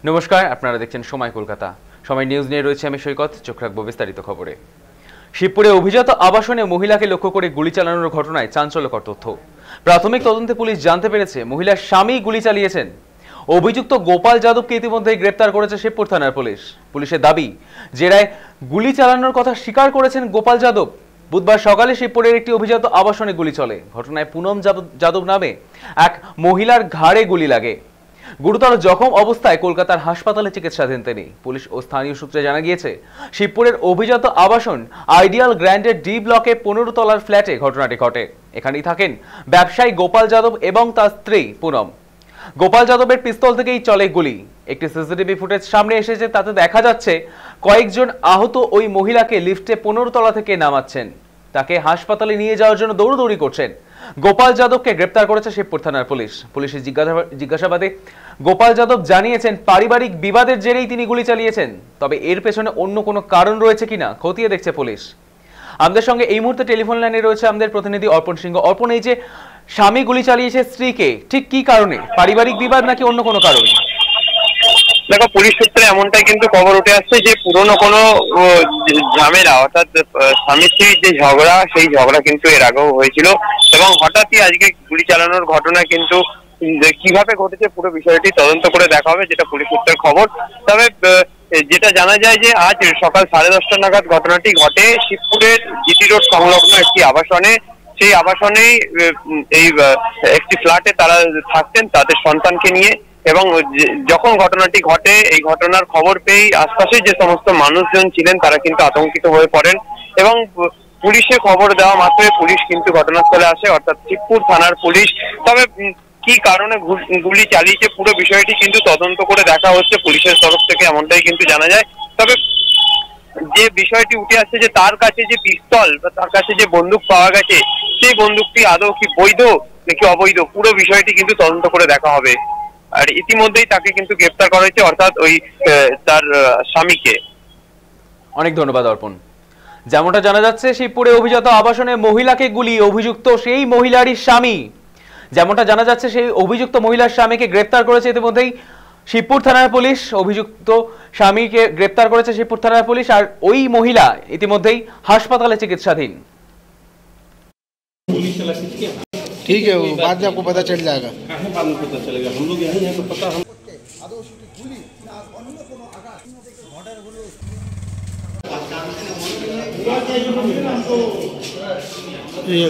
নমস্কার, আপনারা দেখছেন সময় কলকাতা। সময় নিউজ নিয়ে রয়েছে আমি সৈকত। চোখ রাখবো বিস্তারিত খবরে। শিবপুরে অভিজাত আবাসনে মহিলাকে লক্ষ্য করে গুলি চালানোর ঘটনায় চাঞ্চল্যকর তথ্য। প্রাথমিক তদন্তে পুলিশ জানতে পেরেছে মহিলার স্বামী গুলি চালিয়েছেন। অভিযুক্ত গোপাল যাদবকে ইতিমধ্যেই গ্রেপ্তার করেছে শিবপুর থানার পুলিশ। পুলিশের দাবি, জেরায় গুলি চালানোর কথা স্বীকার করেছেন গোপাল যাদব। বুধবার সকালে শিবপুরের একটি অভিজাত আবাসনে গুলি চলে। ঘটনায় পুনম যাদব নামে এক মহিলার ঘাড়ে গুলি লাগে। গুরুতর জখম অবস্থায় কলকাতার হাসপাতালে চিকিৎসাধীন তিনি। পুলিশ ও স্থানীয় সূত্রে জানা গিয়েছে, শিবপুরের অভিজাত আবাসন আইডিয়াল গ্র্যান্ডের ডি ব্লকে 15 তলার ফ্ল্যাটে ঘটনাটি ঘটে। এখানেই থাকেন ব্যবসায়ী গোপাল যাদব এবং তার স্ত্রী পুনম। গোপাল যাদবের পিস্তল থেকেই চলে গুলি। একটি সিসিটিভি ফুটেজ সামনে এসেছে, তাতে দেখা যাচ্ছে কয়েকজন আহত ওই মহিলাকে লিফটে 15 তলা থেকে নামাচ্ছেন। তাকে হাসপাতালে নিয়ে যাওয়ার জন্য দৌড়দৌড়ি করছেন। গোপাল যাদবকে গ্রেপ্তার করেছে শিবপুর থানার পুলিশ। পুলিশের জিজ্ঞাসাবাদে গোপাল যাদব জানিয়েছেন, পারিবারিক বিবাদের জেরেই তিনি গুলি চালিয়েছেন। তবে এর পেছনে অন্য কোনো কারণ রয়েছে কিনা খতিয়ে দেখছে পুলিশ। আমাদের সঙ্গে এই মুহূর্তে টেলিফোন লাইনে রয়েছে আমাদের প্রতিনিধি অর্পণ সিংহ। অর্পণ, এই যে স্বামী গুলি চালিয়েছে স্ত্রীকে, ঠিক কি কারণে? পারিবারিক বিবাদ নাকি অন্য কোনো কারণ? দেখো, পুলিশ সূত্রে এমনটাই কিন্তু খবর উঠে আসছে যে পুরনো কোনো ঝামেলা, অর্থাৎ স্বামী স্ত্রীর যে ঝগড়া, সেই ঝগড়া কিন্তু এর আগেও হয়েছিল এবং হঠাৎই আজকে গুলি চালানোর ঘটনা কিন্তু কিভাবে ঘটেছে পুরো বিষয়টি তদন্ত করে দেখা হবে, যেটা পুলিশ সূত্রের খবর। তবে যেটা জানা যায় যে আজ সকাল 10:30 নাগাদ ঘটনাটি ঘটে শিবপুরের জিটি রোড সংলগ্ন একটি আবাসনে। সেই আবাসনেই এই একটি ফ্ল্যাটে তারা থাকতেন তাদের সন্তানকে নিয়ে, এবং যখন ঘটনাটি ঘটে, এই ঘটনার খবর পেয়েই আশপাশে যে সমস্ত মানুষজন ছিলেন তারা কিন্তু আতঙ্কিত হয়ে পড়েন এবং পুলিশে খবর দেওয়া মাত্রই পুলিশ কিন্তু ঘটনাস্থলে আসে, অর্থাৎ শিবপুর থানার পুলিশ। তবে কি কারণে গুলি চালিয়েছে পুরো বিষয়টি কিন্তু তদন্ত করে দেখা হচ্ছে পুলিশের তরফ থেকে, এমনটাই কিন্তু জানা যায়। তবে যে বিষয়টি উঠে আসছে যে তার কাছে যে পিস্তল বা তার কাছে যে বন্দুক পাওয়া গেছে, সেই বন্দুকটি আদৌ কি বৈধ নাকি অবৈধ, পুরো বিষয়টি কিন্তু তদন্ত করে দেখা হবে। আর ইতিমধ্যেই তাকে কিন্তু গ্রেপ্তার করা হয়েছে, অর্থাৎ ওই তার স্বামীকে। অনেক ধন্যবাদ অর্পণ। যেমনটা জানা যাচ্ছে, শিবপুরে অভিজাত আবাসনে মহিলাকে গুলি, অভিযুক্ত সেই মহিলারই স্বামী। যেমনটা জানা যাচ্ছে, সেই অভিযুক্ত মহিলার স্বামীকে গ্রেপ্তার করেছে ইতিমধ্যেই শিবপুর থানার পুলিশ। অভিযুক্ত স্বামীকে গ্রেপ্তার করেছে শিবপুর থানার পুলিশ, আর ওই মহিলা ইতিমধ্যেই হাসপাতালে চিকিৎসাধীন। ठीक है, वो बाद में आपको पता चल जाएगा। बाद में पता चलेगा, हम लोग यहीं हैं तो पता हम ये